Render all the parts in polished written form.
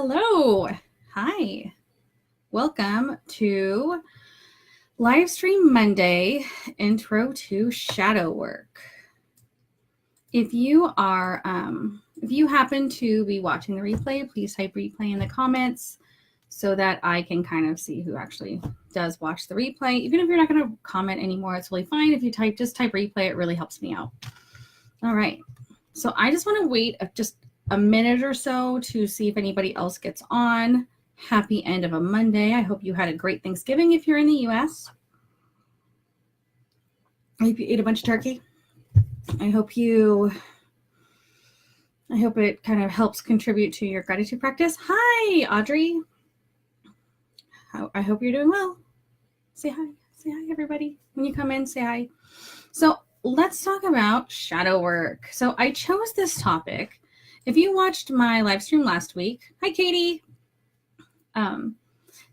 Hello. Hi. Welcome to Livestream Monday, Intro to Shadow Work. If you happen to be watching the replay, please type replay in the comments so that I can kind of see who actually does watch the replay. Even if you're not going to comment anymore, it's really fine. If you just type replay, it really helps me out. All right. So I just want to wait just a minute or so to see if anybody else gets on. Happy end of a Monday. I hope you had a great Thanksgiving if you're in the US. I hope you ate a bunch of turkey. I hope it kind of helps contribute to your gratitude practice. Hi, Audrey. I hope you're doing well. Say hi. Say hi, everybody. When you come in, say hi. So let's talk about shadow work. So I chose this topic. If you watched my live stream last week, hi, Katie.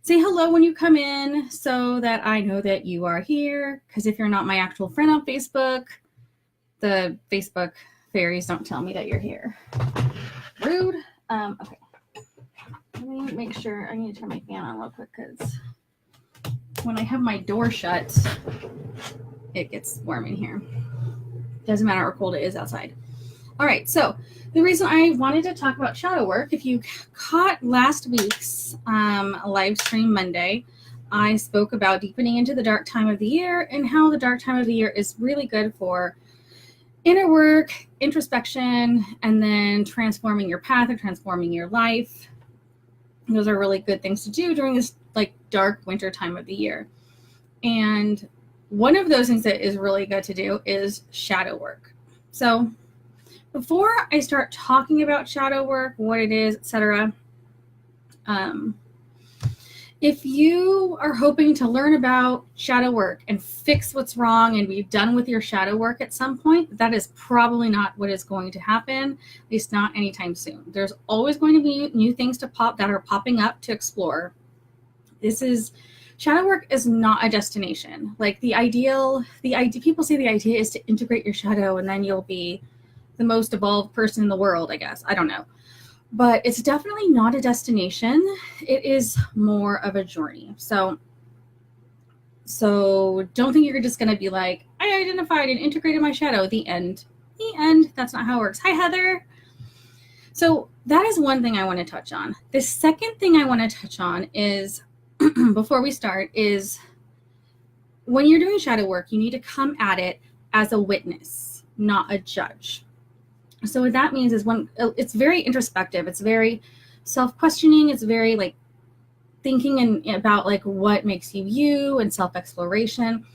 Say hello when you come in so that I know that you are here. Because if you're not my actual friend on Facebook, the Facebook fairies don't tell me that you're here. Rude. Okay. Let me make sure. I need to turn my fan on real quick because when I have my door shut, it gets warm in here. Doesn't matter how cold it is outside. All right, so the reason I wanted to talk about shadow work, if you caught last week's live stream Monday, I spoke about deepening into the dark time of the year and how the dark time of the year is really good for inner work, introspection, and then transforming your path or transforming your life. Those are really good things to do during this dark winter time of the year. And one of those things that is really good to do is shadow work. So before I start talking about shadow work, what it is, etc., if you are hoping to learn about shadow work and fix what's wrong and be done with your shadow work at some point, that is probably not what is going to happen, at least not anytime soon. There's always going to be new things that are popping up to explore. Shadow work is not a destination. People say the idea is to integrate your shadow and then you'll be the most evolved person in the world, I guess. I don't know. But it's definitely not a destination. It is more of a journey. So don't think you're just going to be like, I identified and integrated my shadow. The end. That's not how it works. Hi, Heather. So that is one thing I want to touch on. The second thing I want to touch on is, before we start, is when you're doing shadow work, you need to come at it as a witness, not a judge. So what that means is when it's very introspective, it's very self-questioning, it's very thinking about what makes you you and self-exploration.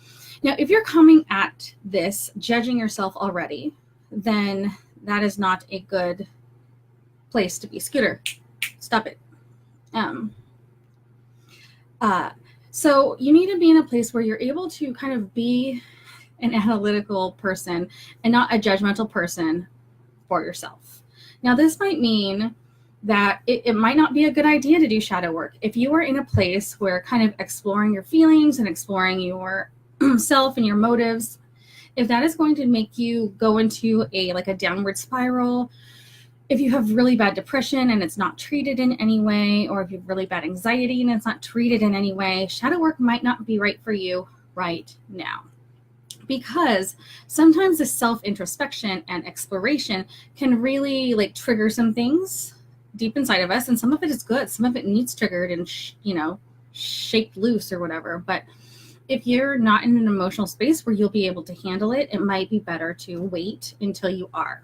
Now, if you're coming at this judging yourself already, then that is not a good place to be. Scooter, stop it. So you need to be in a place where you're able to kind of be an analytical person and not a judgmental person for yourself. Now, this might mean that it might not be a good idea to do shadow work. If you are in a place where kind of exploring your feelings and exploring your self and your motives, if that is going to make you go into a downward spiral, if you have really bad depression and it's not treated in any way, or if you have really bad anxiety and it's not treated in any way, shadow work might not be right for you right now. Because sometimes the self-introspection and exploration can really trigger some things deep inside of us, and some of it is good. Some of it needs triggered and shaped loose or whatever. But if you're not in an emotional space where you'll be able to handle it, it might be better to wait until you are.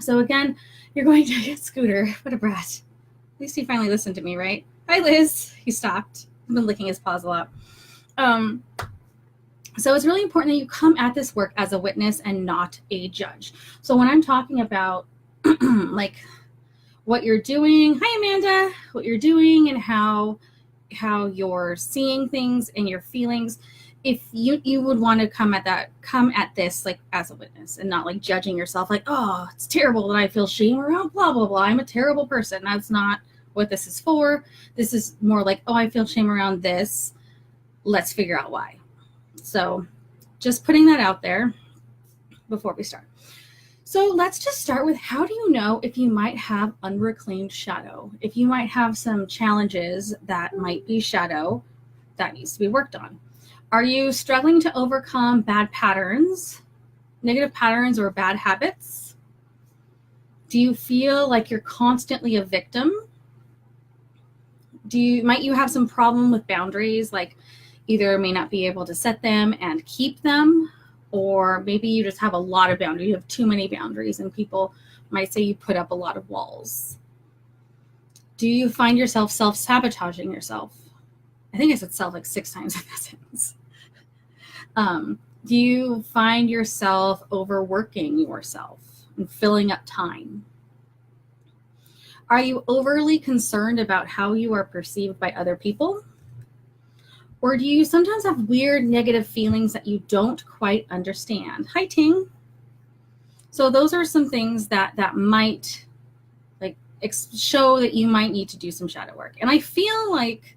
So again, you're going to get Scooter. What a brat. At least he finally listened to me, right? Hi, Liz. He stopped. I've been licking his paws a lot. So it's really important that you come at this work as a witness and not a judge. So when I'm talking about what you're doing, hi Amanda, what you're doing and how you're seeing things and your feelings, if you would want to come at this as a witness and not judging yourself oh, it's terrible that I feel shame around blah blah blah, I'm a terrible person. That's not what this is for. This is more oh, I feel shame around this, let's figure out why. So just putting that out there before we start. So let's just start with, how do you know if you might have unreclaimed shadow? If you might have some challenges that might be shadow that needs to be worked on. Are you struggling to overcome bad patterns, negative patterns, or bad habits? Do you feel like you're constantly a victim? Might you have some problem with boundaries, like either may not be able to set them and keep them, or maybe you just have a lot of boundaries. You have too many boundaries, and people might say you put up a lot of walls. Do you find yourself self-sabotaging yourself? I think I said self like 6 times in that sentence. Do you find yourself overworking yourself and filling up time? Are you overly concerned about how you are perceived by other people? Or do you sometimes have weird negative feelings that you don't quite understand? Hi, Ting. So those are some things that might like show that you might need to do some shadow work. And I feel like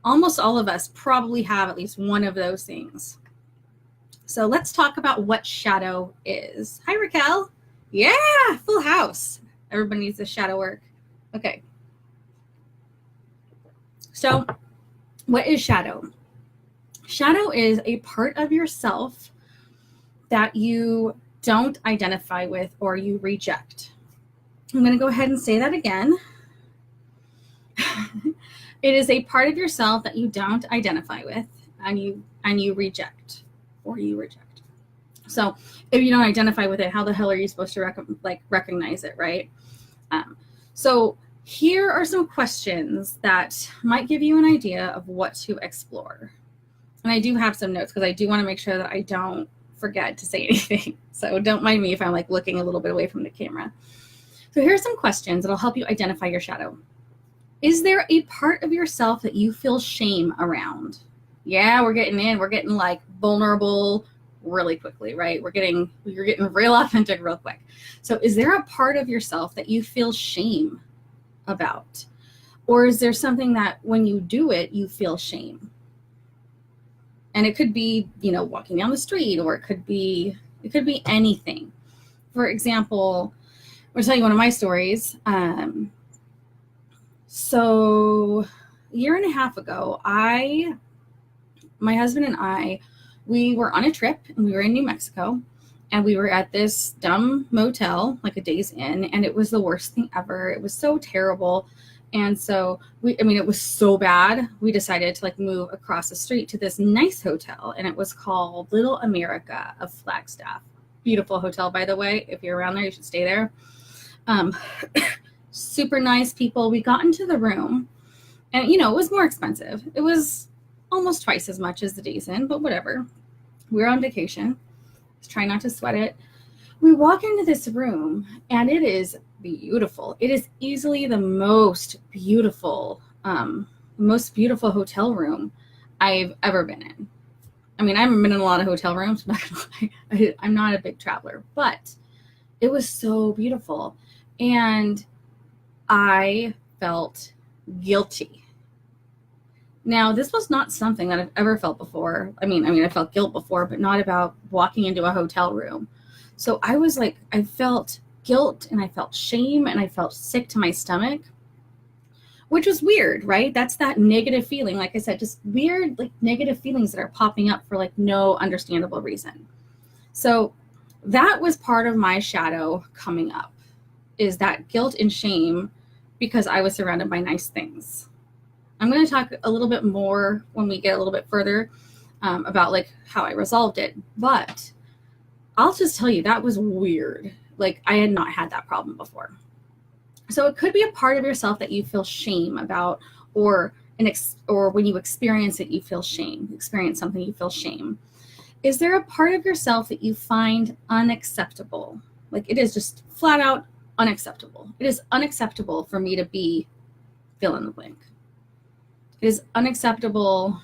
almost all of us probably have at least one of those things. So let's talk about what shadow is. Hi, Raquel. Yeah, full house. Everybody needs the shadow work. Okay. So what is shadow? Shadow is a part of yourself that you don't identify with or you reject. I'm going to go ahead and say that again. It is a part of yourself that you don't identify with and you reject, or you reject. So if you don't identify with it, how the hell are you supposed to recognize it, right? So here are some questions that might give you an idea of what to explore. And I do have some notes because I do want to make sure that I don't forget to say anything. So don't mind me if I'm like looking a little bit away from the camera. So here's some questions that'll help you identify your shadow. Is there a part of yourself that you feel shame around? Yeah, we're getting like vulnerable really quickly, right? You're getting real authentic real quick. So is there a part of yourself that you feel shame about? Or is there something that when you do it, you feel shame? And it could be, walking down the street, or it could be anything. For example, I'll tell you one of my stories. So a year and a half ago, my husband and I, we were on a trip, and we were in New Mexico, and we were at this dumb motel, like a Days Inn, and it was the worst thing ever. It was so terrible. And so it was so bad. We decided to move across the street to this nice hotel, and it was called Little America of Flagstaff. Beautiful hotel, by the way. If you're around there, you should stay there. Super nice people. We got into the room, and it was more expensive. It was almost twice as much as the Days Inn, but whatever. We were on vacation. Let's try not to sweat it. We walk into this room, and it is beautiful. It is easily the most beautiful hotel room I've ever been in. I mean, I haven't been in a lot of hotel rooms. I'm not gonna lie. I'm not a big traveler, but it was so beautiful. And I felt guilty. Now, this was not something that I've ever felt before. I mean, I felt guilt before, but not about walking into a hotel room. So I was like, I felt guilt, and I felt shame, and I felt sick to my stomach, which was weird, right? That's that negative feeling. Like I said, just weird, negative feelings that are popping up for no understandable reason. So that was part of my shadow coming up, is that guilt and shame because I was surrounded by nice things. I'm going to talk a little bit more when we get a little bit further about how I resolved it. But I'll just tell you, that was weird. I had not had that problem before. So it could be a part of yourself that you feel shame about, or when you experience it, you feel shame. Experience something, you feel shame. Is there a part of yourself that you find unacceptable? It is just flat out unacceptable. It is unacceptable for me to be fill in the blank. It is unacceptable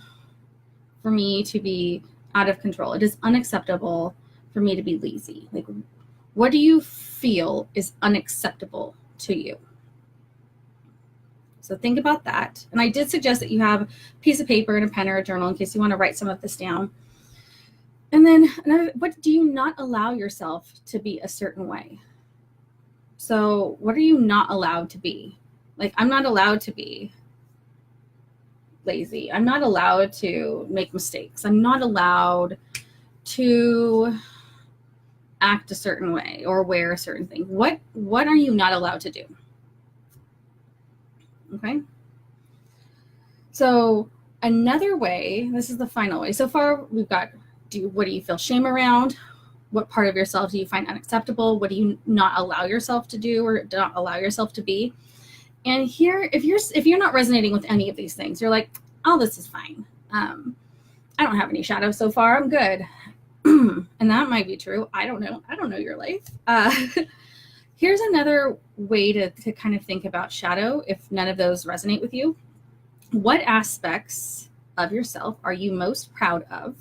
for me to be out of control. It is unacceptable for me to be lazy. What do you feel is unacceptable to you? So think about that. And I did suggest that you have a piece of paper and a pen or a journal in case you want to write some of this down. And then what do you not allow yourself to be a certain way? So what are you not allowed to be? Like, I'm not allowed to be lazy. I'm not allowed to make mistakes. I'm not allowed to act a certain way or wear a certain thing. What are you not allowed to do? Okay. So another way, this is the final way. So far we've got, what do you feel shame around? What part of yourself do you find unacceptable? What do you not allow yourself to do or not allow yourself to be? And here, if you're not resonating with any of these things, you're like, oh, this is fine. I don't have any shadows so far. I'm good. And that might be true. I don't know. I don't know your life. Here's another way to kind of think about shadow if none of those resonate with you. What aspects of yourself are you most proud of?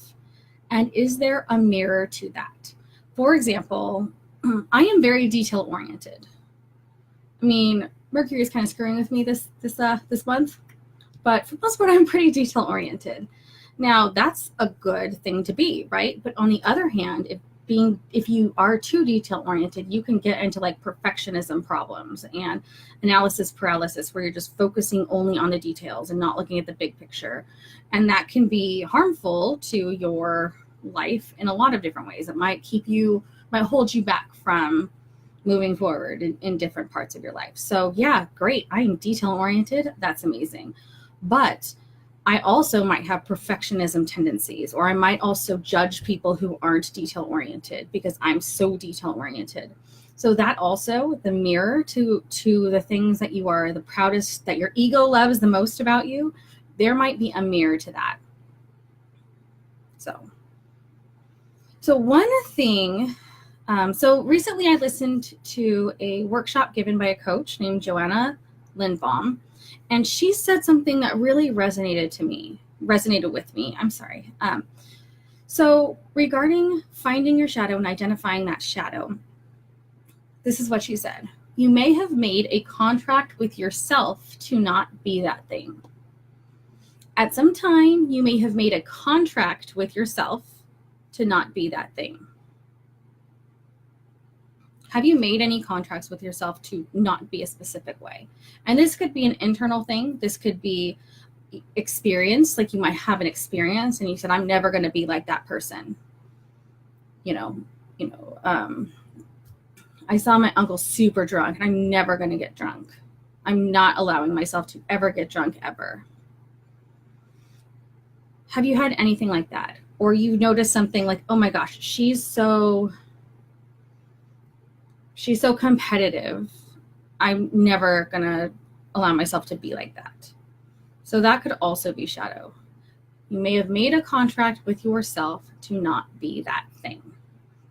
And is there a mirror to that? For example, I am very detail oriented. I mean, Mercury is kind of screwing with me this month, but for the most part, I'm pretty detail oriented. Now, that's a good thing to be, right? But on the other hand, if you are too detail oriented, you can get into like perfectionism problems and analysis paralysis, where you're just focusing only on the details and not looking at the big picture. And that can be harmful to your life in a lot of different ways. It might hold you back from moving forward in different parts of your life. So yeah, great. I am detail oriented. That's amazing. But I also might have perfectionism tendencies, or I might also judge people who aren't detail oriented because I'm so detail oriented. So that also, the mirror to the things that you are the proudest, that your ego loves the most about you, there might be a mirror to that. So one thing, so recently I listened to a workshop given by a coach named Joanna Lindbaum, and she said something that really resonated with me. I'm sorry. So regarding finding your shadow and identifying that shadow, this is what she said. You may have made a contract with yourself to not be that thing. At some time, you may have made a contract with yourself to not be that thing. Have you made any contracts with yourself to not be a specific way? And this could be an internal thing. This could be experience, like you might have an experience and you said, I'm never going to be like that person. I saw my uncle super drunk and I'm never going to get drunk. I'm not allowing myself to ever get drunk ever. Have you had anything like that? Or you notice something like, oh my gosh, she's so competitive. I'm never going to allow myself to be like that. So that could also be shadow. You may have made a contract with yourself to not be that thing.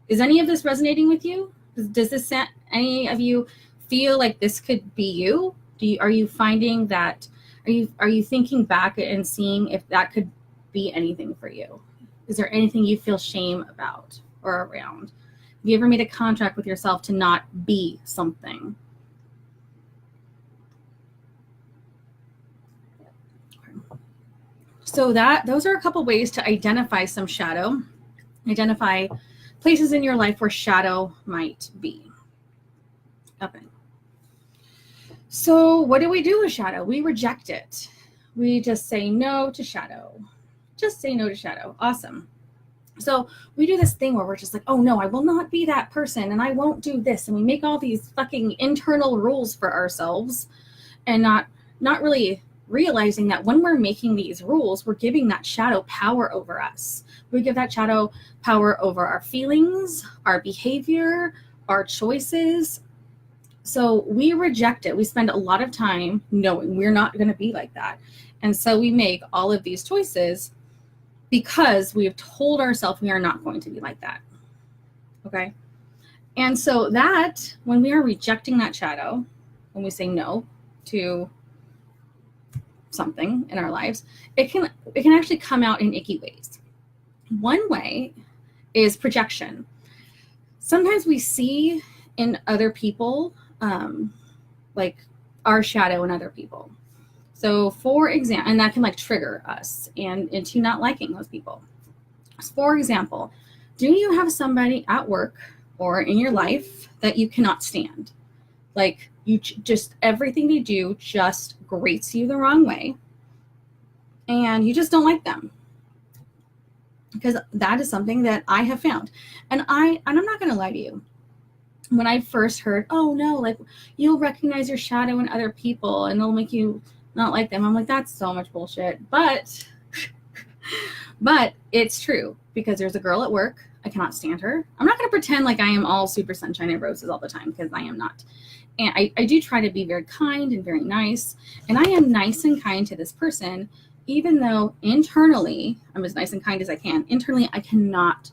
Is any of this resonating with you? Does this, any of you feel like this could be you? Are you finding that, are you thinking back and seeing if that could be anything for you? Is there anything you feel shame about or around? Have you ever made a contract with yourself to not be something? So those are a couple ways to identify some shadow, identify places in your life where shadow might be. Okay. So what do we do with shadow? We reject it. We just say no to shadow. Just say no to shadow. Awesome. So we do this thing where we're just like, oh no, I will not be that person and I won't do this. And we make all these fucking internal rules for ourselves and not really realizing that when we're making these rules, we're giving that shadow power over us. We give that shadow power over our feelings, our behavior, our choices. So we reject it. We spend a lot of time knowing we're not going to be like that. And so we make all of these choices because we have told ourselves we are not going to be like that. Okay? And so that, when we are rejecting that shadow, when we say no to something in our lives, it can actually come out in icky ways. One way is projection. Sometimes we see in other people, like our shadow in other people. So for example, and that can like trigger us and into not liking those people. For example, Do you have somebody at work or in your life that you cannot stand? Like you just, everything they do just grates you the wrong way and you just don't like them. Because that is something that I have found. And I'm not going to lie to you. When I first heard, oh no, like you'll recognize your shadow in other people and it'll make you not like them. I'm like, that's so much bullshit. But it's true, because there's a girl at work. I cannot stand her. I'm not going to pretend like I am all super sunshine and roses all the time, because I am not. And I do try to be very kind and very nice. And I am nice and kind to this person, even though internally I'm as nice and kind as I can. Internally, I cannot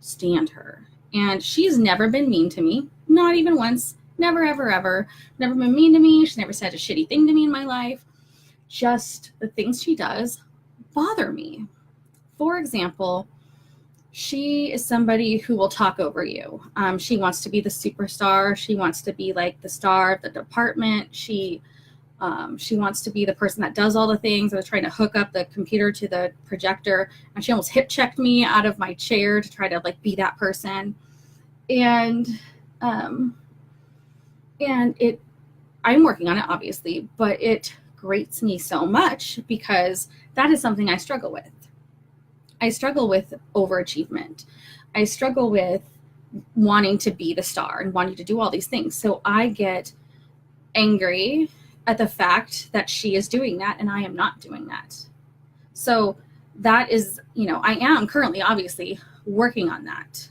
stand her. And she's never been mean to me, not even once. Never, ever, ever. Never been mean to me. She's never said a shitty thing to me in my life. Just the things she does bother me. For example, she is somebody who will talk over you. She wants to be the superstar. She wants to be like the star of the department. She wants to be the person that does all the things. I was trying to hook up the computer to the projector, and she almost hip checked me out of my chair to try to like be that person. And I'm working on it, obviously, but it grates me so much because that is something I struggle with. I struggle with overachievement. I struggle with wanting to be the star and wanting to do all these things. So I get angry at the fact that she is doing that and I am not doing that. So that is, I am currently obviously working on that,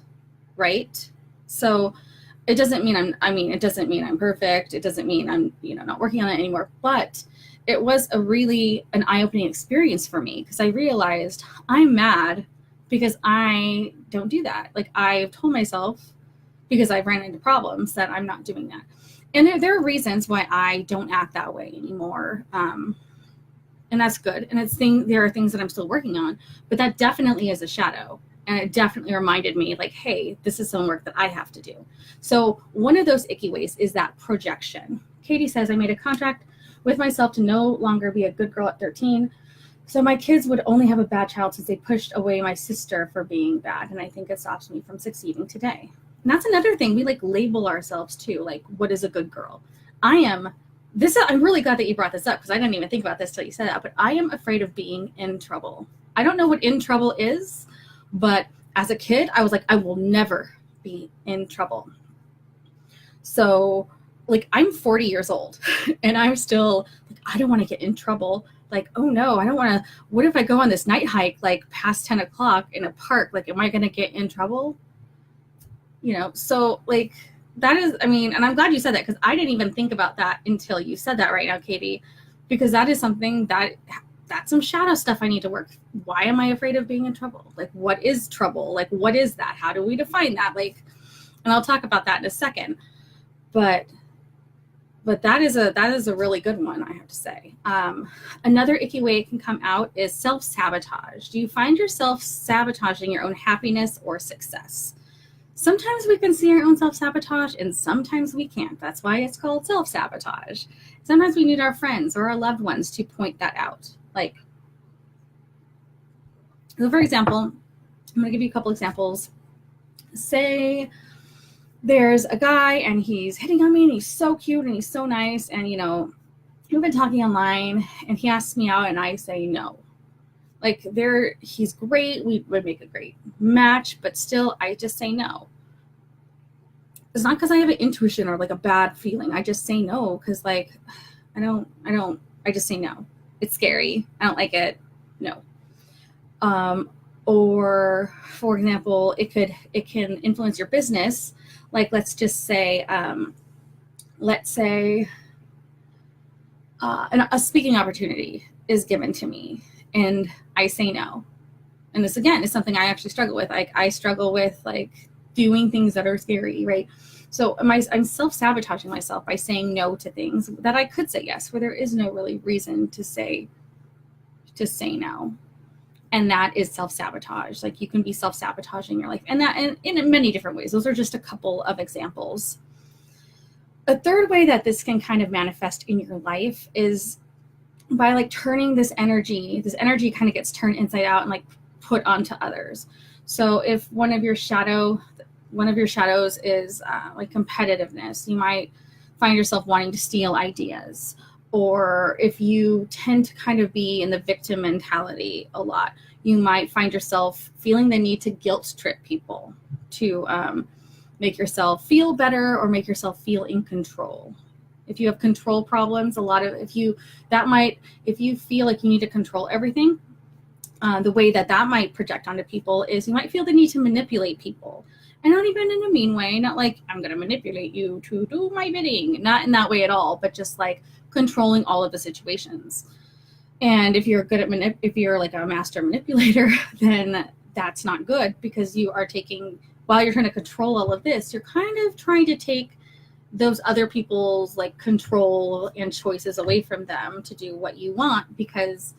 right? So it doesn't mean it doesn't mean I'm perfect. It doesn't mean I'm, not working on it anymore, but it was an eye-opening experience for me, because I realized I'm mad because I don't do that. Like, I've told myself, because I've ran into problems, that I'm not doing that. And there are reasons why I don't act that way anymore. And that's good. And there are things that I'm still working on, but that definitely is a shadow. And it definitely reminded me, like, hey, this is some work that I have to do. So one of those icky ways is that projection. Katie says, I made a contract with myself to no longer be a good girl at 13. So my kids would only have a bad child since they pushed away my sister for being bad. And I think it stops me from succeeding today. And that's another thing. We like label ourselves too. Like, what is a good girl? I'm really glad that you brought this up, because I didn't even think about this till you said that, but I am afraid of being in trouble. I don't know what in trouble is, but as a kid, I was like, I will never be in trouble. So like, I'm 40 years old and I'm still like, I don't want to get in trouble. Like, oh no, I don't want to, what if I go on this night hike, like past 10 o'clock in a park? Like, am I going to get in trouble? So like, that is, and I'm glad you said that, because I didn't even think about that until you said that right now, Katie, because that is something that's some shadow stuff I need to work. Why am I afraid of being in trouble? Like, what is trouble? Like, what is that? How do we define that? Like, and I'll talk about that in a second, but that is a really good one, I have to say. Another icky way it can come out is self-sabotage. Do you find yourself sabotaging your own happiness or success? Sometimes we can see our own self-sabotage and sometimes we can't. That's why it's called self-sabotage. Sometimes we need our friends or our loved ones to point that out. Like, so for example, I'm going to give you a couple examples. Say there's a guy and he's hitting on me and he's so cute and he's so nice. And, we've been talking online and he asks me out and I say no. Like, he's great. We would make a great match, but still I just say no. It's not because I have an intuition or like a bad feeling. I just say no because like, I just say no. It's scary. I don't like it. No. Or for example, it can influence your business. Like, let's just say, a speaking opportunity is given to me and I say no. And this again is something I actually struggle with. Like, I struggle with like doing things that are scary, right? So I'm self-sabotaging myself by saying no to things that I could say yes, where there is no really reason to say no. And that is self-sabotage. Like, you can be self-sabotaging your life, and in many different ways. Those are just a couple of examples. A third way that this can kind of manifest in your life is by like turning this energy kind of gets turned inside out and like put onto others. So if one of your shadows is like competitiveness, you might find yourself wanting to steal ideas. Or if you tend to kind of be in the victim mentality a lot, you might find yourself feeling the need to guilt trip people to make yourself feel better or make yourself feel in control. If you have control problems, if you feel like you need to control everything, the way that might project onto people is you might feel the need to manipulate people. And not even in a mean way, not like I'm going to manipulate you to do my bidding, not in that way at all, but just like controlling all of the situations. And if you're if you're like a master manipulator, then that's not good, because you are while you're trying to control all of this, you're kind of trying to take those other people's like control and choices away from them to do what you want, because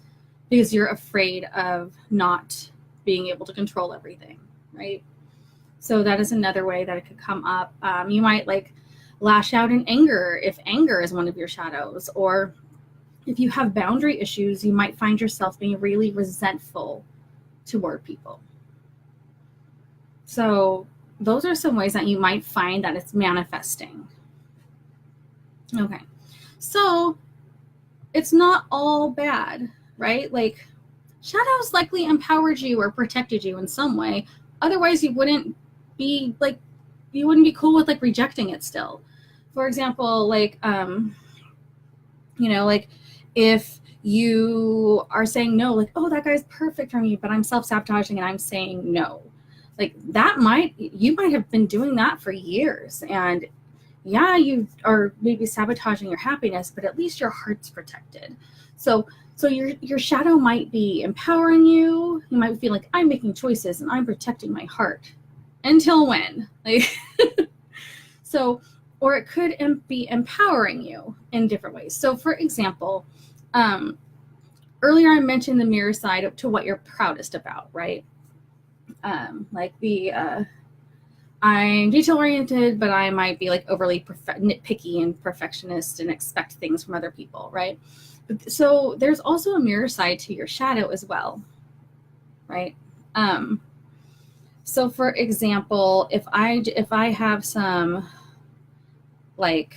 you're afraid of not being able to control everything, right? So that is another way that it could come up. You might like lash out in anger if anger is one of your shadows, or if you have boundary issues, you might find yourself being really resentful toward people. So those are some ways that you might find that it's manifesting. Okay, so it's not all bad, right? Like, shadows likely empowered you or protected you in some way. Otherwise, you wouldn't be cool with like rejecting it still. For example, like, like if you are saying no, like, oh, that guy's perfect for me, but I'm self-sabotaging and I'm saying no. Like you might have been doing that for years, and yeah, you are maybe sabotaging your happiness, but at least your heart's protected. So your shadow might be empowering you. You might feel like I'm making choices and I'm protecting my heart. Until when? Like, so, or it could be empowering you in different ways. So for example, earlier I mentioned the mirror side to what you're proudest about, right? Like I'm detail oriented, but I might be like overly nitpicky and perfectionist and expect things from other people, right? So there's also a mirror side to your shadow as well, right? So for example, if I have some like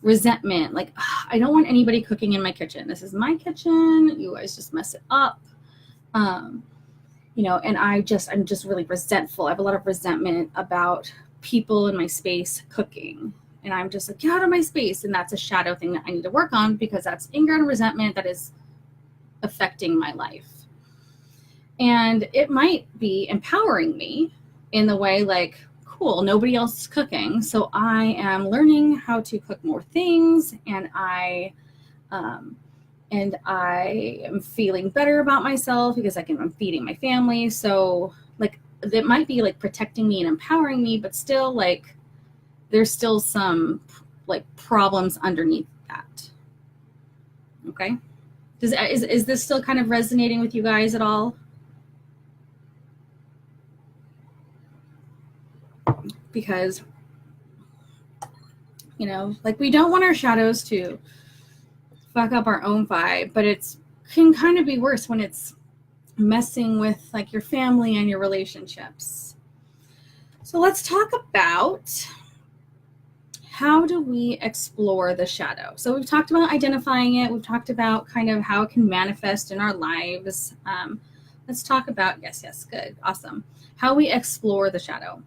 resentment, like, I don't want anybody cooking in my kitchen. This is my kitchen. You guys just mess it up. And I'm just really resentful. I have a lot of resentment about people in my space cooking. And I'm just like, get out of my space. And that's a shadow thing that I need to work on, because that's anger and resentment that is affecting my life. And it might be empowering me in the way like, cool, nobody else is cooking, so I am learning how to cook more things, and I am feeling better about myself because I'm feeding my family. So like, it might be like protecting me and empowering me, but still like there's still some like problems underneath that. Okay, is this still kind of resonating with you guys at all? Because like, we don't want our shadows to fuck up our own vibe, but it can kind of be worse when it's messing with like your family and your relationships. So let's talk about, how do we explore the shadow? So we've talked about identifying it. We've talked about kind of how it can manifest in our lives. Let's talk about, yes, good, awesome, how we explore the shadow.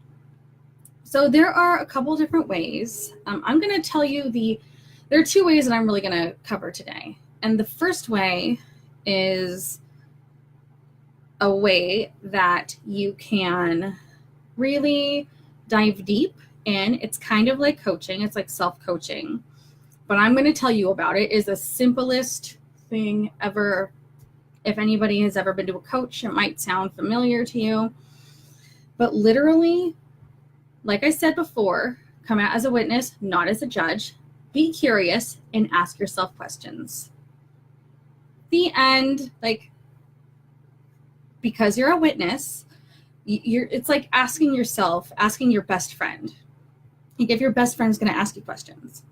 So there are a couple different ways. I'm going to tell you there are two ways that I'm really going to cover today. And the first way is a way that you can really dive deep in. It's kind of like coaching. It's like self-coaching. But I'm going to tell you about it. Is the simplest thing ever. If anybody has ever been to a coach, it might sound familiar to you. But literally, like I said before, come out as a witness, not as a judge. Be curious and ask yourself questions. The end, like, because you're a witness, it's like asking your best friend. If your best friend's going to ask you questions.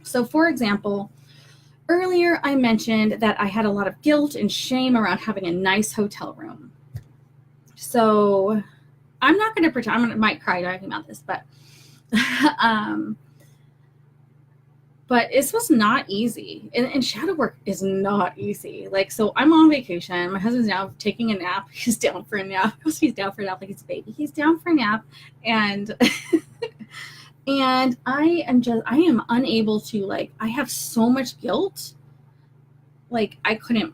So for example, earlier I mentioned that I had a lot of guilt and shame around having a nice hotel room. So I'm not going to pretend, might cry talking about this, but this was not easy. And shadow work is not easy. Like, so I'm on vacation. My husband's now taking a nap. He's down for a nap. He's down for a nap like he's a baby. He's down for a nap. And and I am unable to, like, I have so much guilt. Like, I couldn't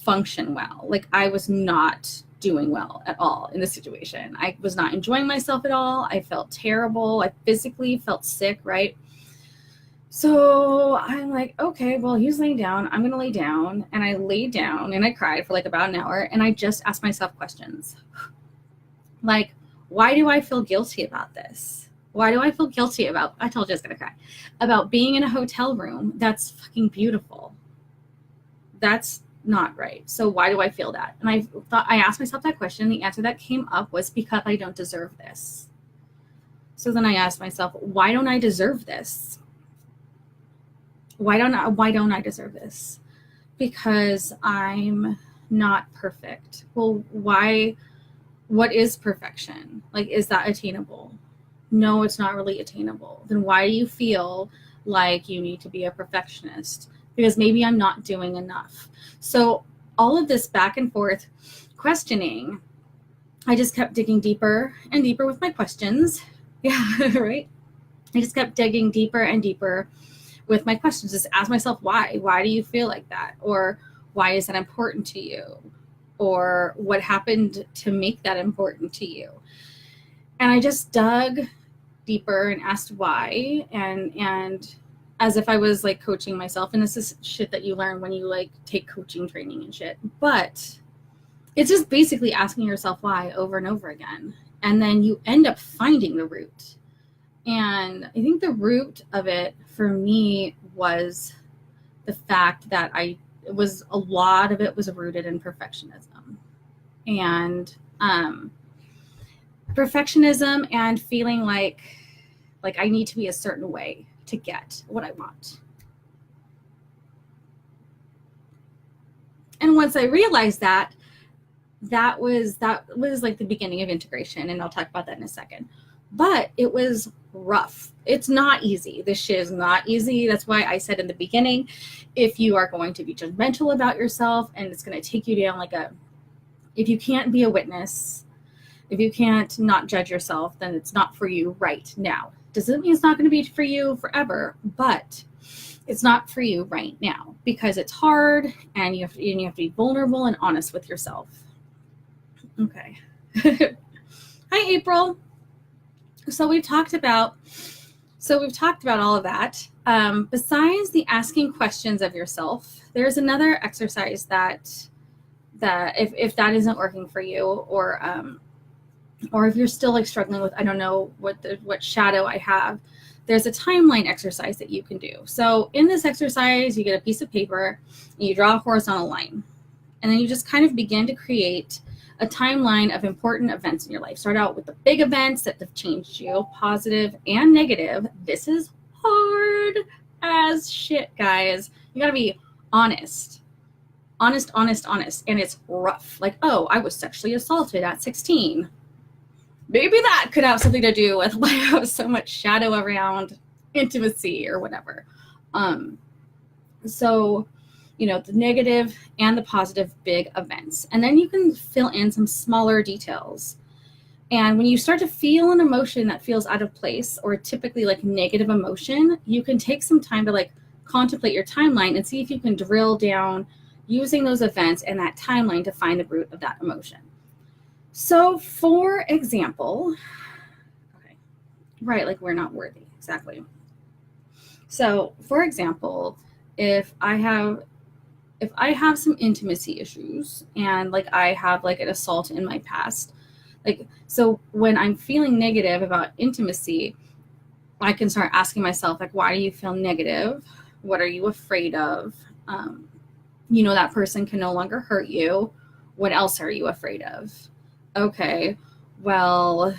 function well. Like, I was not doing well at all in this situation. I was not enjoying myself at all. I felt terrible. I physically felt sick, right? So I'm like, okay, well, he's laying down. I'm going to lay down. And I laid down and I cried for like about an hour. And I just asked myself questions. Like, why do I feel guilty about this? Why do I feel guilty about, I told you I was going to cry, about being in a hotel room that's fucking beautiful? That's not right. So why do I feel that? And I asked myself that question. The answer that came up was because I don't deserve this. So then I asked myself, why don't I deserve this? Why don't I deserve this? Because I'm not perfect. Well, why? What is perfection? Like, is that attainable? No, it's not really attainable. Then why do you feel like you need to be a perfectionist? Because maybe I'm not doing enough. So all of this back and forth questioning, I just kept digging deeper and deeper with my questions. Yeah, right? I just kept digging deeper and deeper with my questions. Just ask myself, why? Why do you feel like that? Or why is that important to you? Or what happened to make that important to you? And I just dug deeper and asked why, and as if I was like coaching myself. And this is shit that you learn when you like take coaching training and shit. But it's just basically asking yourself why over and over again. And then you end up finding the root. And I think the root of it for me was the fact that a lot of it was rooted in perfectionism. And perfectionism and feeling like I need to be a certain way to get what I want. And once I realized that was like the beginning of integration, and I'll talk about that in a second. But it was rough. It's not easy. This shit is not easy. That's why I said in the beginning, if you are going to be judgmental about yourself and it's going to take you down if you can't be a witness, if you can't not judge yourself, then it's not for you right now. Doesn't mean it's not going to be for you forever, but it's not for you right now because it's hard and you have to be vulnerable and honest with yourself. Okay. Hi, April. So we've talked about all of that. Besides the asking questions of yourself, there's another exercise that if that isn't working for you, or if you're still like struggling with, I don't know what shadow I have, there's a timeline exercise that you can do. So in this exercise, you get a piece of paper and you draw a horizontal line. And then you just kind of begin to create a timeline of important events in your life. Start out with the big events that have changed you, positive and negative. This is hard as shit, guys. You gotta be honest. Honest. And it's rough. Like, oh, I was sexually assaulted at 16. Maybe that could have something to do with why I have so much shadow around intimacy or whatever. So, the negative and the positive big events. And then you can fill in some smaller details. And when you start to feel an emotion that feels out of place, or typically like negative emotion, you can take some time to like contemplate your timeline and see if you can drill down using those events and that timeline to find the root of that emotion. So for example, okay, right, like we're not worthy, exactly. So for example, if I have some intimacy issues and like I have like an assault in my past, like, so when I'm feeling negative about intimacy, I can start asking myself, like, why do you feel negative? What are you afraid of? That person can no longer hurt you. What else are you afraid of? Okay, well,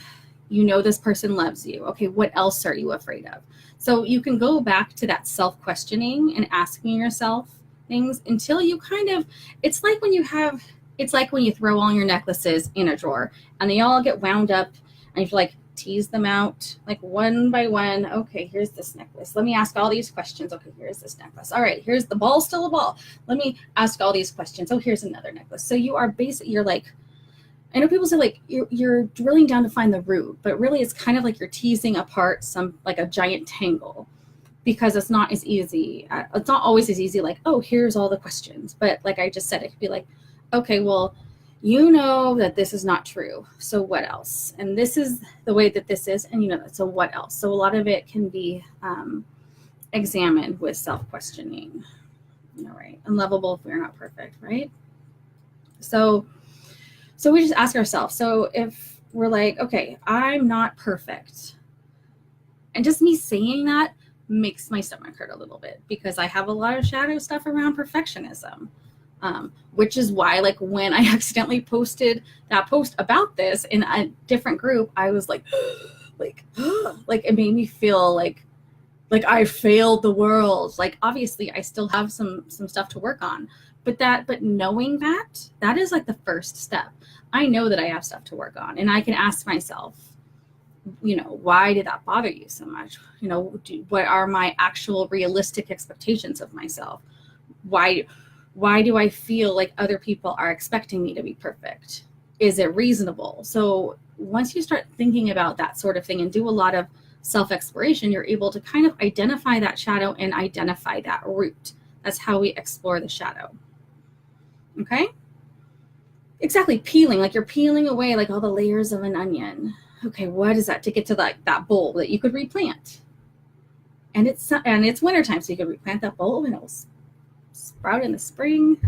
this person loves you. Okay, what else are you afraid of? So you can go back to that self-questioning and asking yourself things until you it's like when you throw all your necklaces in a drawer and they all get wound up And you like tease them out like one by one. Okay, here's this necklace. Let me ask all these questions. Okay, here's this necklace. All right, here's the ball, still a ball. Let me ask all these questions. Oh, here's another necklace. So you are basically, you're like, I know people say like you're drilling down to find the root, but really it's kind of like you're teasing apart some, like a giant tangle, because it's not as easy. It's not always as easy like, oh, here's all the questions. But like I just said, it could be like, okay, well, you know that this is not true. So what else? And this is the way that this is. And you know that. So what else? So a lot of it can be examined with self-questioning. All right. Unlovable if we're not perfect, right? So we just ask ourselves. So if we're like, okay, I'm not perfect. And just me saying that makes my stomach hurt a little bit, because I have a lot of shadow stuff around perfectionism. Which is why, like, when I accidentally posted that post about this in a different group, I was like, like it made me feel like I failed the world. Like, obviously I still have some stuff to work on, but knowing that is like the first step. I know that I have stuff to work on, and I can ask myself, you know, why did that bother you so much? You know, what are my actual realistic expectations of myself? Why do I feel like other people are expecting me to be perfect? Is it reasonable? So once you start thinking about that sort of thing and do a lot of self-exploration, you're able to kind of identify that shadow and identify that root. That's how we explore the shadow. Okay? Exactly, peeling, like you're peeling away like all the layers of an onion. Okay, what is that to get to like that bulb that you could replant? And it's wintertime, so you could replant that bulb and it will sprout in the spring,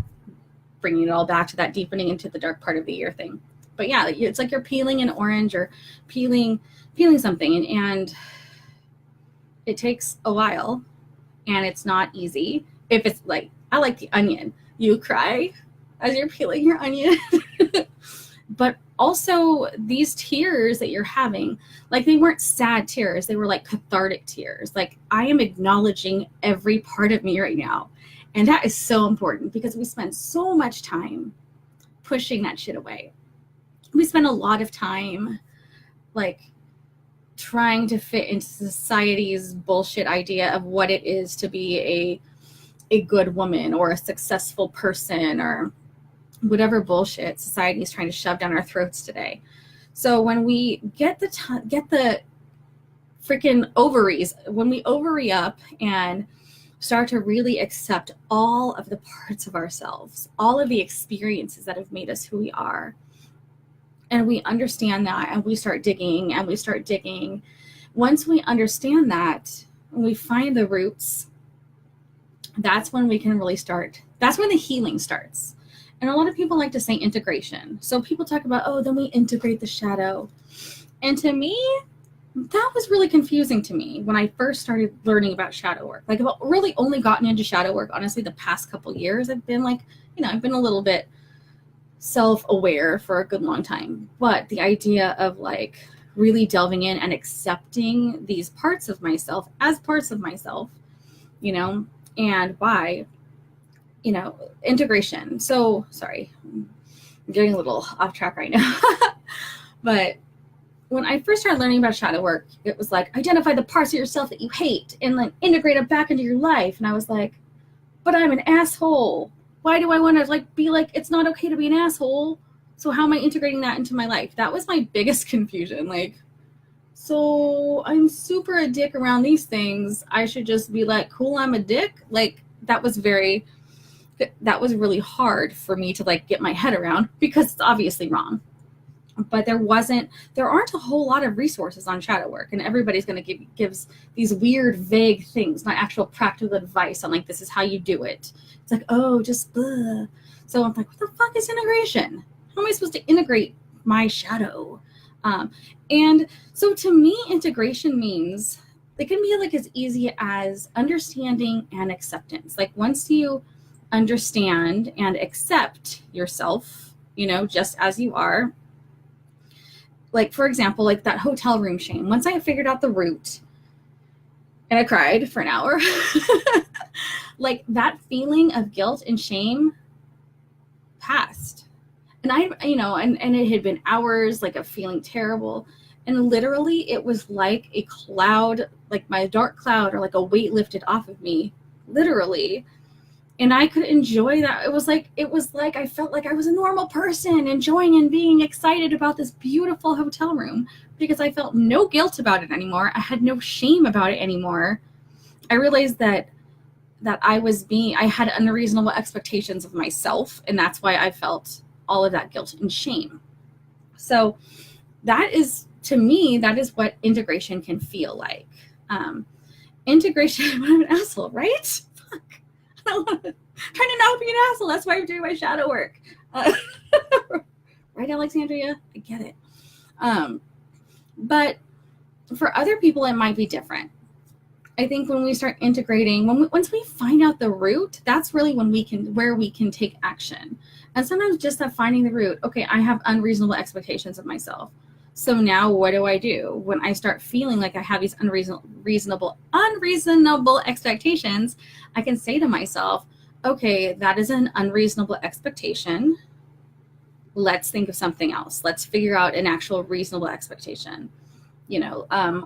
bringing it all back to that deepening into the dark part of the year thing. But yeah, it's like you're peeling an orange or peeling something, and it takes a while, and it's not easy. If it's like, I like the onion, you cry as you're peeling your onion. But also these tears that you're having, like, they weren't sad tears, they were like cathartic tears. Like, I am acknowledging every part of me right now. And that is so important, because we spend so much time pushing that shit away. We spend a lot of time like trying to fit into society's bullshit idea of what it is to be a good woman or a successful person, or whatever bullshit society is trying to shove down our throats today. So when we get the freaking ovaries, when we ovary up and start to really accept all of the parts of ourselves, all of the experiences that have made us who we are, and we understand that, and we start digging, once we understand that, when we find the roots, that's when we can really start, that's when the healing starts. And a lot of people like to say integration. So people talk about, oh, then we integrate the shadow. And to me, that was really confusing to me when I first started learning about shadow work. Like, I've really only gotten into shadow work, honestly, the past couple years. I've been like, I've been a little bit self-aware for a good long time. But the idea of like really delving in and accepting these parts of myself as parts of myself, and why, integration. So, sorry, I'm getting a little off track right now. But when I first started learning about shadow work, it was like, identify the parts of yourself that you hate and like integrate them back into your life. And I was like, but I'm an asshole. Why do I want to like be like, it's not okay to be an asshole? So how am I integrating that into my life? That was my biggest confusion. Like, so I'm super a dick around these things. I should just be like, cool, I'm a dick. Like, that was really hard for me to like get my head around, because it's obviously wrong. But there aren't a whole lot of resources on shadow work, and everybody's going to gives these weird, vague things, not actual practical advice on like, this is how you do it. It's like, oh, just blah. So I'm like, what the fuck is integration? How am I supposed to integrate my shadow? And so to me, integration means it can be like as easy as understanding and acceptance. Like, once you understand and accept yourself, just as you are. Like, for example, like that hotel room shame. Once I figured out the root, and I cried for an hour, like that feeling of guilt and shame passed. And and it had been hours like of feeling terrible. And literally it was like a cloud, like my dark cloud, or like a weight lifted off of me, literally. And I could enjoy that. It was like I felt like I was a normal person, enjoying and being excited about this beautiful hotel room, because I felt no guilt about it anymore. I had no shame about it anymore. I realized that I had unreasonable expectations of myself, and that's why I felt all of that guilt and shame. So that is, to me, that is what integration can feel like. Integration, I'm an asshole, right? Fuck. I don't want to, trying to not be an asshole. That's why I'm doing my shadow work. Right, Alexandria? I get it. But for other people, it might be different. I think when we start integrating, once we find out the root, that's really when we can take action. And sometimes just that finding the root, okay, I have unreasonable expectations of myself. So now what do I do when I start feeling like I have these unreasonable expectations? I can say to myself, okay, that is an unreasonable expectation. Let's think of something else. Let's figure out an actual reasonable expectation,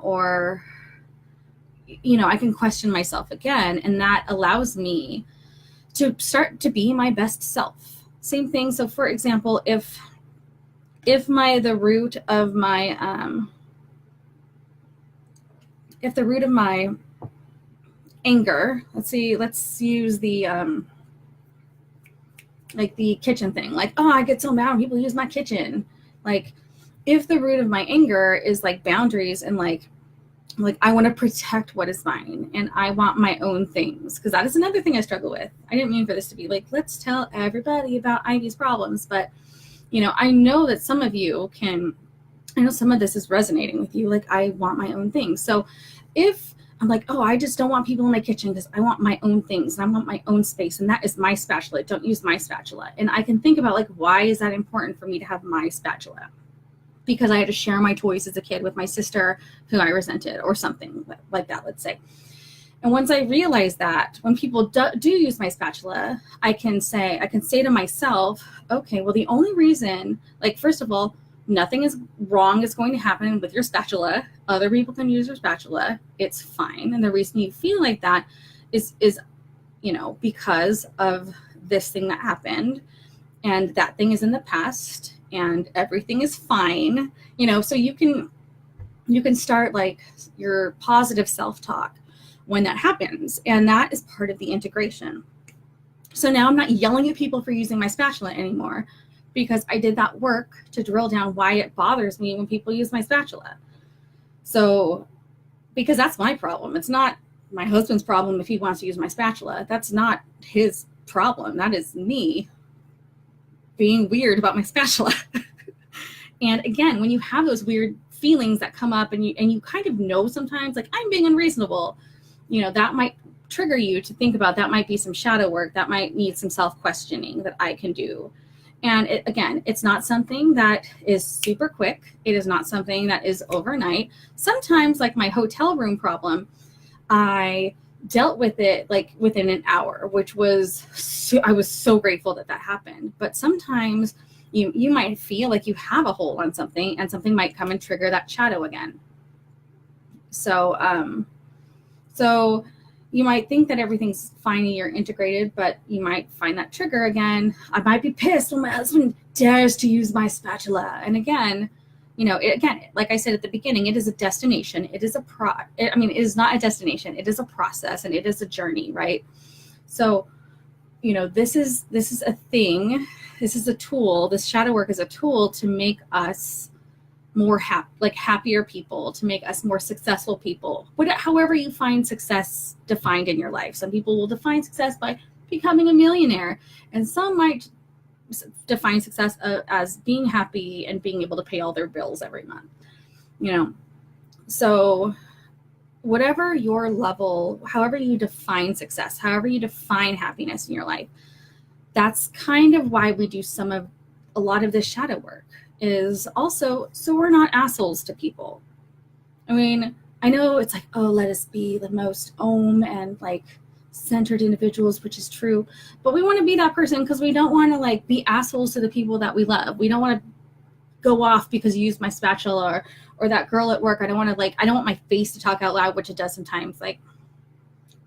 or I can question myself again, and that allows me to start to be my best self. Same thing. So for example, if the root of my anger, let's use the like the kitchen thing, like, oh, I get so mad when people use my kitchen. Like, if the root of my anger is like boundaries and like I want to protect what is mine, and I want my own things, because that is another thing I struggle with. I didn't mean for this to be like, let's tell everybody about Ivy's problems, but I know that some of you I know some of this is resonating with you. Like, I want my own things. So if I'm like, oh, I just don't want people in my kitchen because I want my own things and I want my own space, and that is my spatula. Don't use my spatula. And I can think about, like, why is that important for me to have my spatula? Because I had to share my toys as a kid with my sister who I resented, or something like that, let's say. And once I realized that when people do use my spatula, I can say to myself, okay, well, the only reason, like, first of all, nothing is wrong is going to happen with your spatula. Other people can use your spatula. It's fine. And the reason you feel like that is because of this thing that happened, and that thing is in the past, and everything is fine. So you can start like your positive self-talk when that happens, and that is part of the integration. So now I'm not yelling at people for using my spatula anymore, because I did that work to drill down why it bothers me when people use my spatula. So, because that's my problem. It's not my husband's problem if he wants to use my spatula. That's not his problem. That is me being weird about my spatula. And again, when you have those weird feelings that come up, and you kind of know sometimes, like, I'm being unreasonable, that might trigger you to think about, that might be some shadow work, that might need some self-questioning that I can do. And it's not something that is super quick. It is not something that is overnight. Sometimes, like my hotel room problem, I dealt with it like within an hour, which was I was so grateful that happened. But sometimes you might feel like you have a hold on something, and something might come and trigger that shadow again. So you might think that everything's fine and you're integrated, but you might find that trigger again. I might be pissed when my husband dares to use my spatula. And again, like I said at the beginning, it is a destination. It is it is not a destination. It is a process, and it is a journey, right? So, this is a thing. This is a tool. This shadow work is a tool to make us more happier people, to make us more successful people. However you find success defined in your life. Some people will define success by becoming a millionaire, and some might define success as being happy and being able to pay all their bills every month. So whatever your level, however you define success, however you define happiness in your life, that's kind of why we do a lot of this shadow work, is also so we're not assholes to people. I mean, I know it's like, oh, let us be the most and like centered individuals, which is true, but we want to be that person because we don't want to like be assholes to the people that we love. We don't want to go off because you used my spatula, or that girl at work, I don't want my face to talk out loud, which it does sometimes. Like,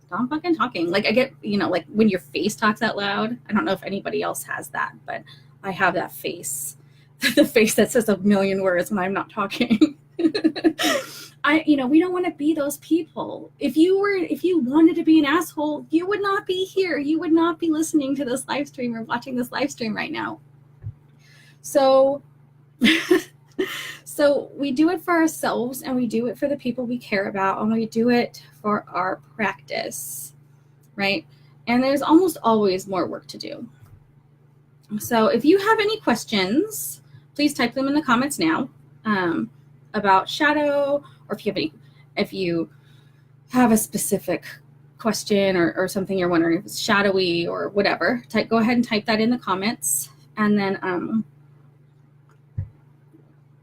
stop fucking talking. Like, I get, like when your face talks out loud. I don't know if anybody else has that, but I have that face. The face that says a million words when I'm not talking. We don't want to be those people. If you wanted to be an asshole, you would not be here. You would not be listening to this live stream or watching this live stream right now. So, so we do it for ourselves, and we do it for the people we care about, and we do it for our practice, right? And there's almost always more work to do. So if you have any questions, please type them in the comments now about shadow, or if you have a specific question or something you're wondering if it's shadowy or whatever, go ahead and type that in the comments. And then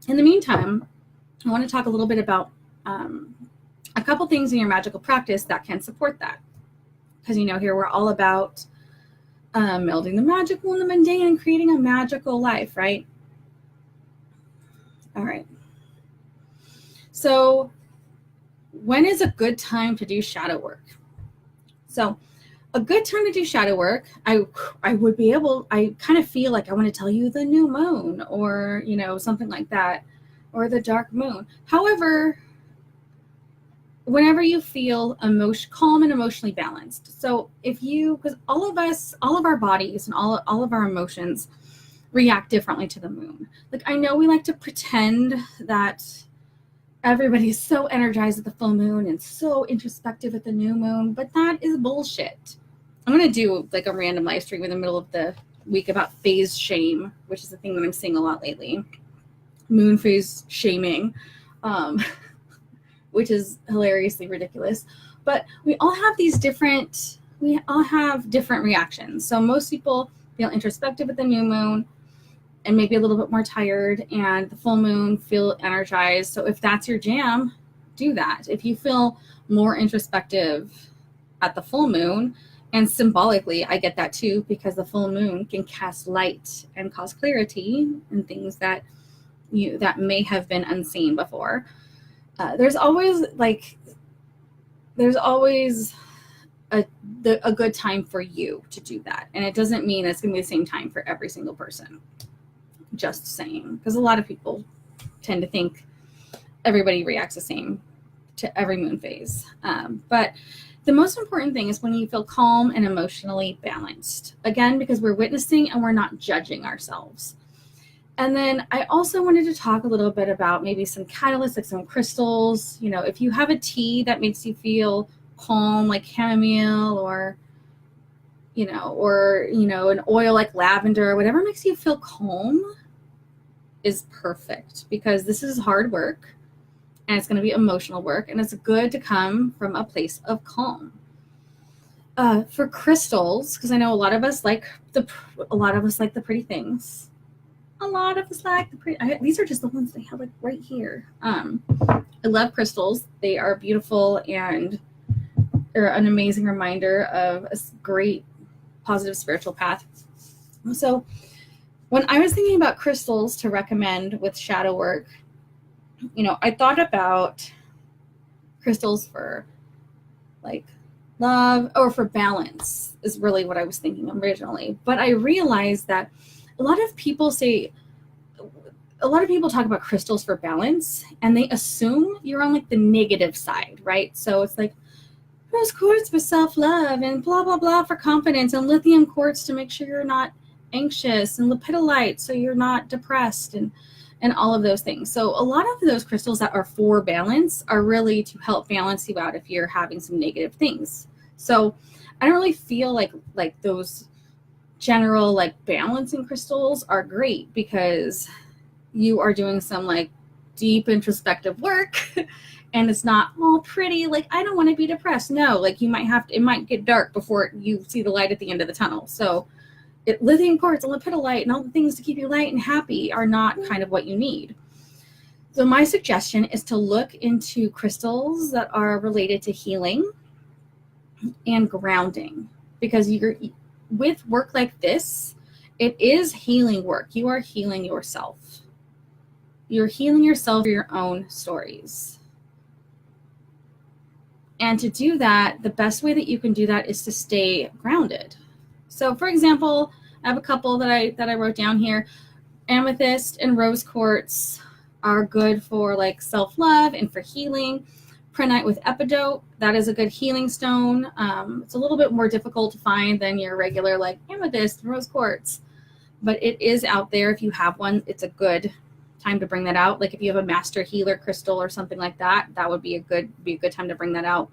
in the meantime, I want to talk a little bit about a couple things in your magical practice that can support that. Because, here we're all about melding the magical and the mundane and creating a magical life, right? All right. So when is a good time to do shadow work? So a good time to do shadow work, I kind of feel like I want to tell you the new moon, or, something like that, or the dark moon. However, whenever you feel calm and emotionally balanced. So because all of our bodies and all of our emotions react differently to the moon. Like, I know we like to pretend that everybody's so energized at the full moon and so introspective at the new moon, but that is bullshit. I'm going to do like a random live stream in the middle of the week about phase shame, which is the thing that I'm seeing a lot lately. Moon phase shaming, which is hilariously ridiculous. But we all have different reactions. So most people feel introspective at the new moon and maybe a little bit more tired, and the full moon feel energized. So if that's your jam, do that. If you feel more introspective at the full moon, and symbolically, I get that too, because the full moon can cast light and cause clarity in things that may have been unseen before. There's always a good time for you to do that, and it doesn't mean it's going to be the same time for every single person. Just saying, because a lot of people tend to think everybody reacts the same to every moon phase. But the most important thing is when you feel calm and emotionally balanced. Again, because we're witnessing and we're not judging ourselves. And then I also wanted to talk a little bit about maybe some catalysts, like some crystals. If you have a tea that makes you feel calm, like chamomile, or an oil like lavender, whatever makes you feel calm is perfect, because this is hard work and it's going to be emotional work, and it's good to come from a place of calm. For crystals, because I know a lot of us like the pretty things. A lot of us like the pretty. These are just the ones they have like right here. I love crystals. They are beautiful and they're an amazing reminder of a great positive spiritual path. So when I was thinking about crystals to recommend with shadow work, I thought about crystals for like love or for balance is really what I was thinking originally. But I realized that a lot of people talk about crystals for balance, and they assume you're on like the negative side, right? So it's like rose quartz for self-love, and blah, blah, blah for confidence, and lithium quartz to make sure you're not anxious, and lepidolite so you're not depressed, and all of those things. So a lot of those crystals that are for balance are really to help balance you out if you're having some negative things. So I don't really feel like those general like balancing crystals are great, because you are doing some like deep introspective work and it's not all pretty, like I don't want to be depressed. No, like it might get dark before you see the light at the end of the tunnel. So lithium quartz and lepidolite and all the things to keep you light and happy are not kind of what you need. So my suggestion is to look into crystals that are related to healing and grounding, because with work like this, it is healing work. You are healing yourself. You're healing yourself through your own stories. And to do that, the best way that you can do that is to stay grounded. So for example, I have a couple that I wrote down here. Amethyst and rose quartz are good for like self-love and for healing. Prehnite with epidote, that is a good healing stone. It's a little bit more difficult to find than your regular like amethyst and rose quartz, but it is out there. If you have one, it's a good time to bring that out. Like if you have a master healer crystal or something like that, that would be a good time to bring that out.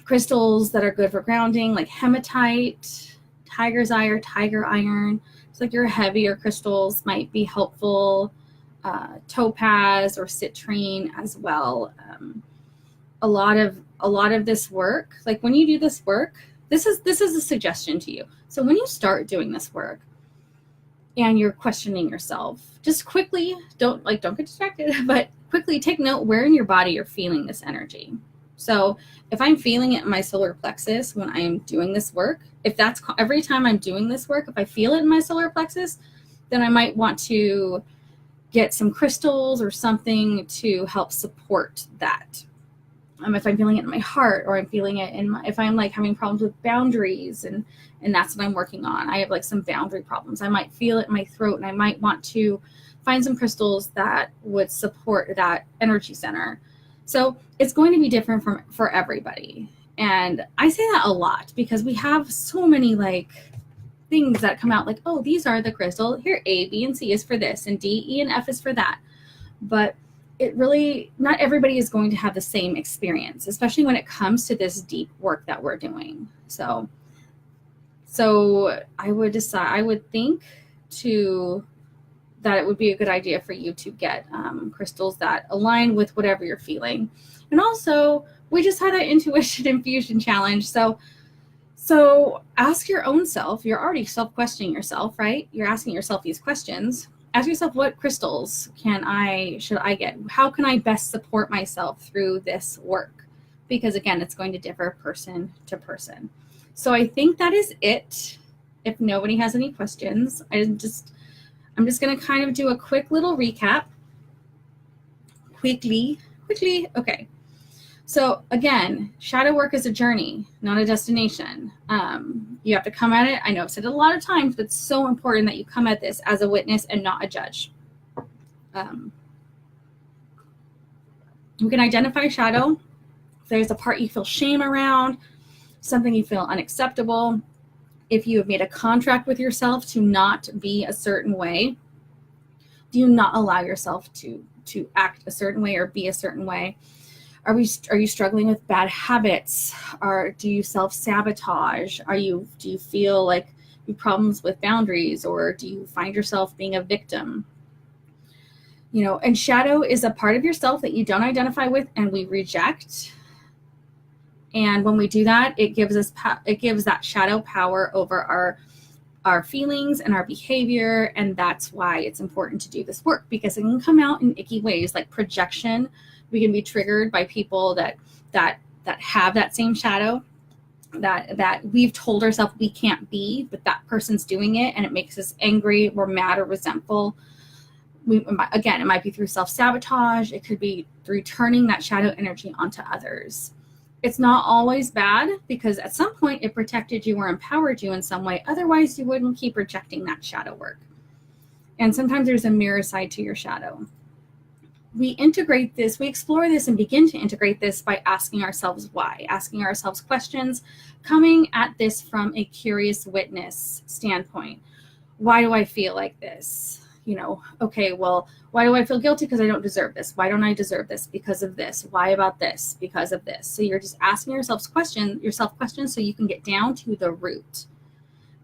Crystals that are good for grounding, like hematite, tiger's eye or tiger iron. It's like your heavier crystals might be helpful. Topaz or citrine as well. A lot of this work, like when you do this work, this is a suggestion to you. So when you start doing this work and you're questioning yourself, just quickly, don't get distracted, but quickly take note where in your body you're feeling this energy. So if I'm feeling it in my solar plexus when I am doing this work, if that's every time I'm doing this work, if I feel it in my solar plexus, then I might want to get some crystals or something to help support that. If I'm feeling it in my heart, or I'm feeling it in if I'm like having problems with boundaries, and that's what I'm working on. I have like some boundary problems. I might feel it in my throat, and I might want to find some crystals that would support that energy center. So it's going to be different for everybody. And I say that a lot because we have so many like things that come out like, oh, these are the crystal. Here, A, B, and C is for this, and D, E, and F is for that. But it really, not everybody is going to have the same experience, especially when it comes to this deep work that we're doing. So I would think that it would be a good idea for you to get crystals that align with whatever you're feeling. And also, we just had an intuition infusion challenge. So ask your own self. You're already self-questioning yourself, right? You're asking yourself these questions. Ask yourself, what crystals should I get? How can I best support myself through this work? Because again, it's going to differ person to person. So I think that is it. If nobody has any questions, I'm just going to kind of do a quick little recap. Quickly. Okay. So again, shadow work is a journey, not a destination. You have to come at it. I know I've said it a lot of times, but it's so important that you come at this as a witness and not a judge. You can identify shadow. If there's a part you feel shame around, something you feel unacceptable, if you have made a contract with yourself to not be a certain way, do you not allow yourself to act a certain way or be a certain way? Are you struggling with bad habits? Or do you self-sabotage? Do you feel like you have problems with boundaries, or do you find yourself being a victim? And shadow is a part of yourself that you don't identify with and we reject. And when we do that, it gives that shadow power over our feelings and our behavior. And that's why it's important to do this work, because it can come out in icky ways, like projection. We can be triggered by people that have that same shadow that we've told ourselves we can't be, but that person's doing it, and it makes us angry, we're mad or resentful. Again, it might be through self-sabotage. It could be through turning that shadow energy onto others. It's not always bad, because at some point it protected you or empowered you in some way. Otherwise, you wouldn't keep rejecting that shadow work. And sometimes there's a mirror side to your shadow. We integrate this, we explore this and begin to integrate this by asking ourselves why, asking ourselves questions, coming at this from a curious witness standpoint. Why do I feel like this? Okay, well, why do I feel guilty? Because I don't deserve this. Why don't I deserve this? Because of this. Why about this? Because of this. So you're just asking yourself questions so you can get down to the root.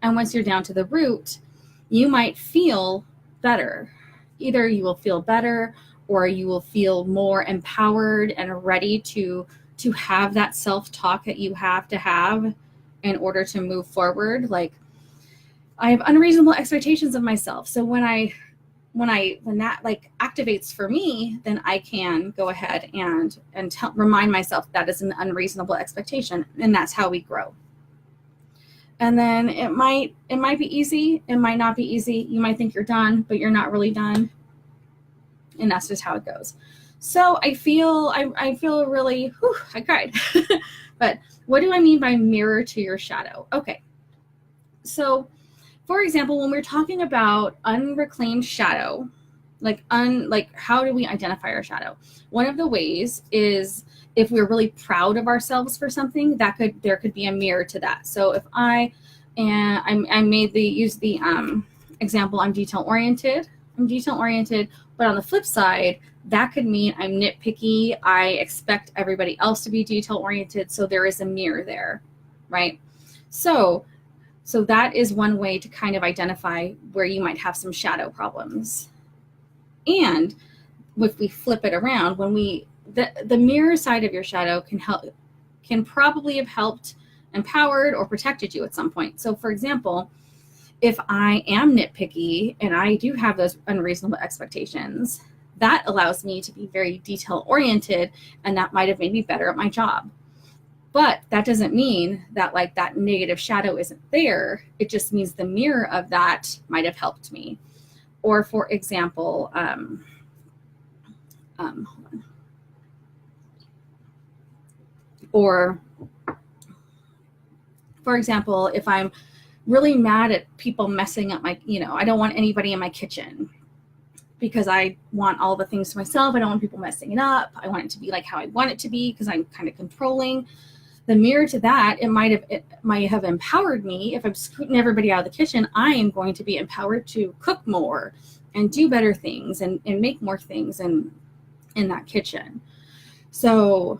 And once you're down to the root, you might feel better. Either you will feel better, or you will feel more empowered and ready to have that self-talk that you have to have in order to move forward. Like, I have unreasonable expectations of myself. So when that like activates for me, then I can go ahead and remind myself that is an unreasonable expectation, and that's how we grow. And then it might be easy, it might not be easy. You might think you're done, but you're not really done. And that's just how it goes. So I feel really, whew, I cried. But what do I mean by mirror to your shadow? Okay. So for example, when we're talking about unreclaimed shadow, like how do we identify our shadow? One of the ways is if we're really proud of ourselves for something, there could be a mirror to that. So if I use the example, I'm detail oriented, but on the flip side, that could mean I'm nitpicky. I expect everybody else to be detail oriented. So there is a mirror there, right? So that is one way to kind of identify where you might have some shadow problems. And if we flip it around, when the mirror side of your shadow can probably have helped, empowered, or protected you at some point. So for example, if I am nitpicky and I do have those unreasonable expectations, that allows me to be very detail oriented, and that might have made me better at my job. But that doesn't mean that like that negative shadow isn't there. It just means the mirror of that might have helped me. Or for example, hold on. Or for example, if I'm really mad at people messing up I don't want anybody in my kitchen because I want all the things to myself. I don't want people messing it up. I want it to be like how I want it to be because I'm kind of controlling. The mirror to that, it might have empowered me. If I'm scooting everybody out of the kitchen, I am going to be empowered to cook more and do better things and make more things in that kitchen. So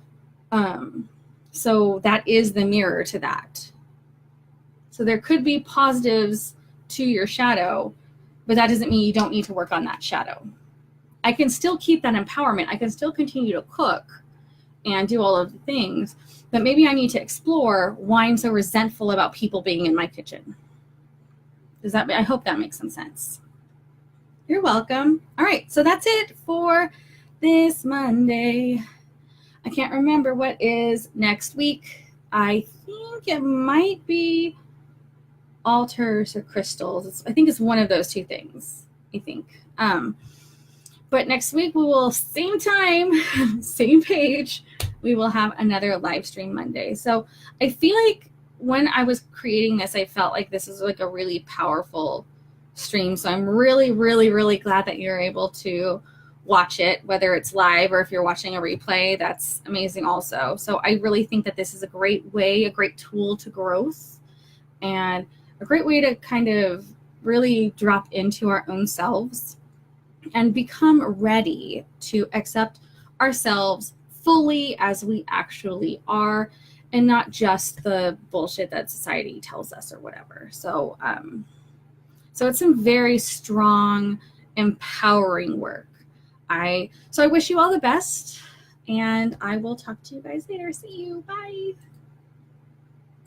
that is the mirror to that. So there could be positives to your shadow, but that doesn't mean you don't need to work on that shadow. I can still keep that empowerment. I can still continue to cook and do all of the things, but maybe I need to explore why I'm so resentful about people being in my kitchen. I hope that makes some sense. You're welcome. All right, so that's it for this Monday. I can't remember what is next week. I think it might be altars or crystals. I think it's one of those two things, I think. But next week we will, same time, same page, we will have another live stream Monday. So I feel like when I was creating this, I felt like this is like a really powerful stream. So I'm really, really, really glad that you're able to watch it, whether it's live or if you're watching a replay. That's amazing also. So I really think that this is a great way, a great tool to growth, and a great way to kind of really drop into our own selves and become ready to accept ourselves fully as we actually are, and not just the bullshit that society tells us or whatever. So it's some very strong, empowering work. So I wish you all the best, and I will talk to you guys later. See you. Bye.